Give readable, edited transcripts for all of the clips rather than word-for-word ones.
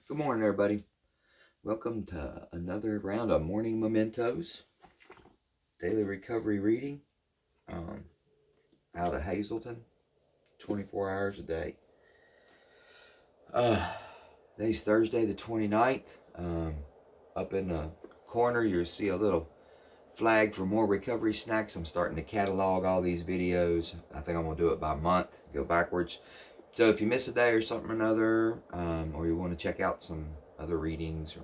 Good morning, everybody. Welcome to another round of Morning Mementos, daily recovery reading um, out of Hazleton, 24 hours a day. Today's Thursday, the 29th. Up in the corner, you'll see a little flag for more recovery snacks. I'm starting to catalog all these videos. I think I'm going to do it by month, go backwards. So if you miss a day or something or another, or you want to check out some other readings or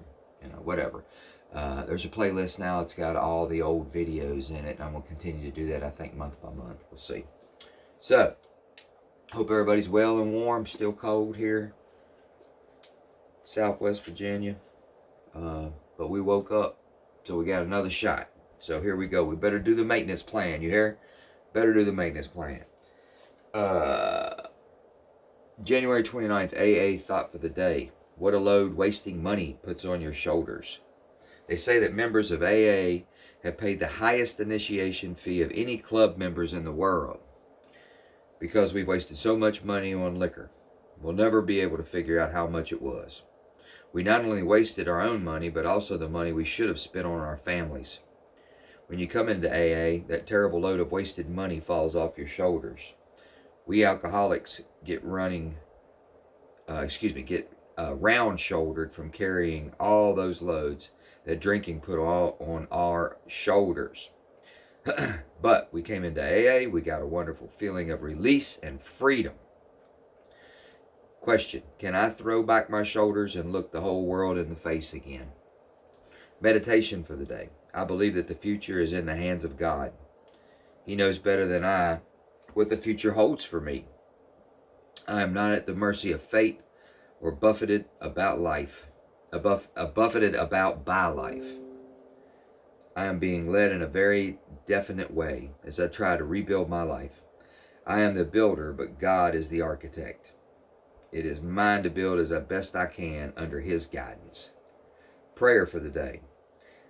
whatever, there's a playlist now. It's got all the old videos in it. And I'm going to continue to do that, I think, month by month. We'll see. So, hope everybody's well and warm. Still cold here, Southwest Virginia. But we woke up, so we got another shot. So here we go. We better do the maintenance plan. You hear? Better do the maintenance plan. January 29th, AA thought for the day. What a load wasting money puts on your shoulders. They say that members of AA have paid the highest initiation fee of any club members in the world because we've wasted so much money on liquor. We'll never be able to figure out how much it was. We not only wasted our own money, but also the money we should have spent on our families. When you come into AA, that terrible load of wasted money falls off your shoulders. We alcoholics get round-shouldered from carrying all those loads that drinking put all on our shoulders. But we came into AA, we got a wonderful feeling of release and freedom. Question, can I throw back my shoulders and look the whole world in the face again? Meditation for the day. I believe that the future is in the hands of God. He knows better than I what the future holds for me. I am not at the mercy of fate or buffeted about by life. I am being led in a very definite way as I try to rebuild my life. I am the builder, but God is the architect. It is mine to build as best I can under His guidance. Prayer for the day.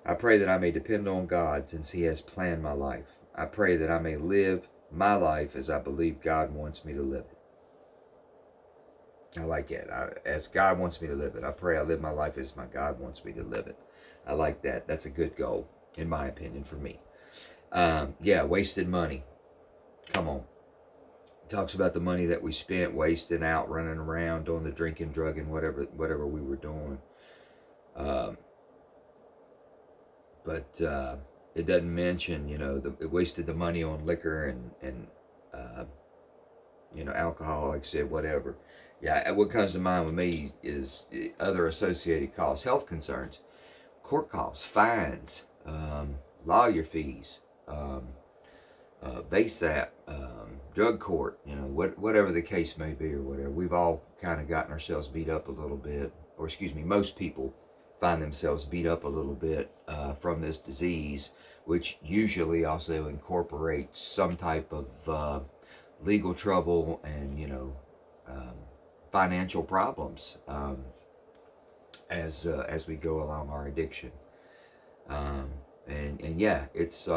I pray that I may depend on God since He has planned my life. I pray that I may live my life as I believe God wants me to live it. I like it. As God wants me to live it. I pray I live my life as my God wants me to live it. I like that. That's a good goal, in my opinion, for me. Wasted money. Come on. Talks about the money that we spent wasting out, running around, doing the drinking, drugging, whatever we were doing. But it doesn't mention, it wasted the money on liquor and alcohol, like I said, whatever. Yeah, what comes to mind with me is other associated costs, health concerns, court costs, fines, lawyer fees, VASAP, drug court, whatever the case may be or whatever. We've all kind of gotten ourselves beat up a little bit, or most people find themselves beat up a little bit from this disease, which usually also incorporates some type of legal trouble and, financial problems as we go along our addiction. It's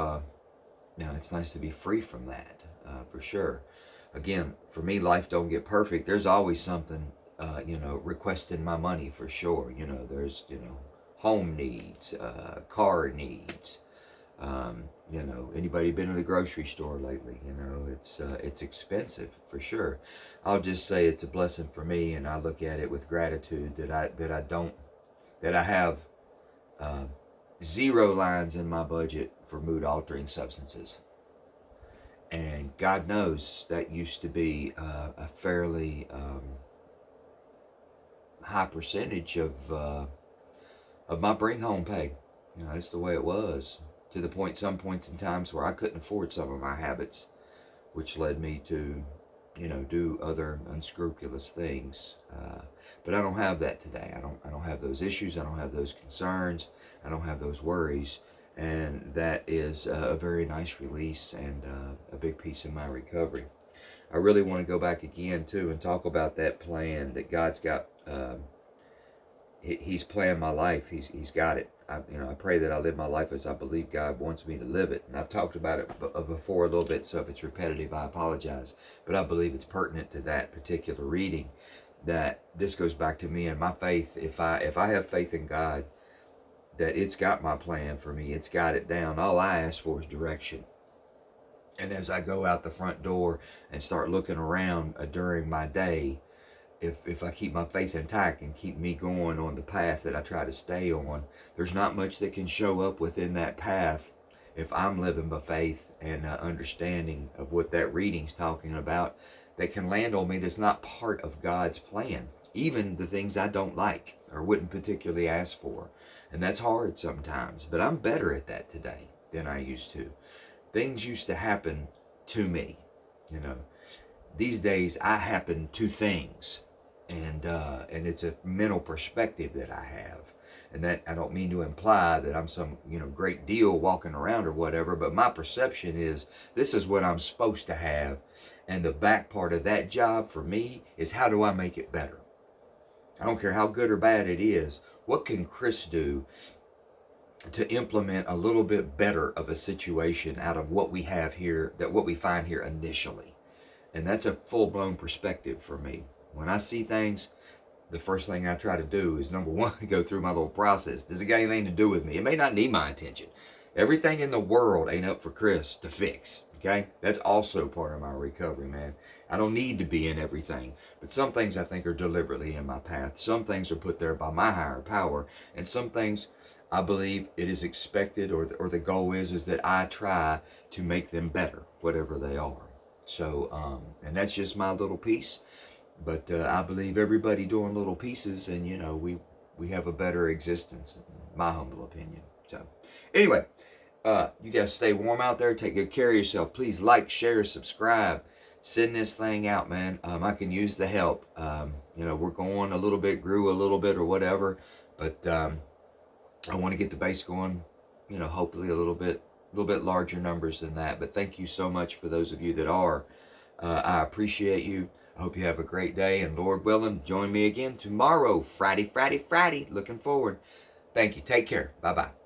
it's nice to be free from that, for sure. Again, for me, life don't get perfect. There's always something, requesting my money, for sure. There's, home needs, car needs. Anybody been to the grocery store lately? It's expensive, for sure. I'll just say it's a blessing for me, and I look at it with gratitude that I have zero lines in my budget for mood altering substances. And God knows that used to be a fairly high percentage of my bring home pay. That's the way it was, to the point, some points in times where I couldn't afford some of my habits, which led me to, do other unscrupulous things. But I don't have that today. I don't have those issues. I don't have those concerns. I don't have those worries. And that is a very nice release and a big piece of my recovery. I really want to go back again, too, and talk about that plan that God's got. He's planned my life. He's got it. I pray that I live my life as I believe God wants me to live it. And I've talked about it before a little bit, so if it's repetitive, I apologize. But I believe it's pertinent to that particular reading, that this goes back to me and my faith. If I have faith in God, that it's got my plan for me, it's got it down. All I ask for is direction. And as I go out the front door and start looking around during my day, if I keep my faith intact and keep me going on the path that I try to stay on, there's not much that can show up within that path if I'm living by faith and understanding of what that reading's talking about, that can land on me that's not part of God's plan. Even the things I don't like or wouldn't particularly ask for. And that's hard sometimes, but I'm better at that today than I used to. Things used to happen to me, you know. These days I happen to things, and it's a mental perspective that I have. And that, I don't mean to imply that I'm some, great deal walking around or whatever, but my perception is this is what I'm supposed to have. And the back part of that job for me is, how do I make it better? I don't care how good or bad it is. What can Chris do to implement a little bit better of a situation out of what we have here, that what we find here initially? And that's a full-blown perspective for me. When I see things, the first thing I try to do is, number one, go through my little process. Does it got anything to do with me? It may not need my attention. Everything in the world ain't up for Chris to fix. Okay? That's also part of my recovery, man. I don't need to be in everything. But some things I think are deliberately in my path. Some things are put there by my higher power. And some things I believe it is expected, or the goal is that I try to make them better, whatever they are. So, and that's just my little piece. But I believe everybody doing little pieces, and we have a better existence, in my humble opinion. So, anyway, you guys stay warm out there. Take good care of yourself. Please like, share, subscribe. Send this thing out, man. I can use the help. We're going a little bit, grew a little bit, or whatever. But I want to get the base going. Hopefully a little bit larger numbers than that. But thank you so much for those of you that are. I appreciate you. I hope you have a great day, and Lord willing, join me again tomorrow, Friday. Looking forward. Thank you. Take care. Bye-bye.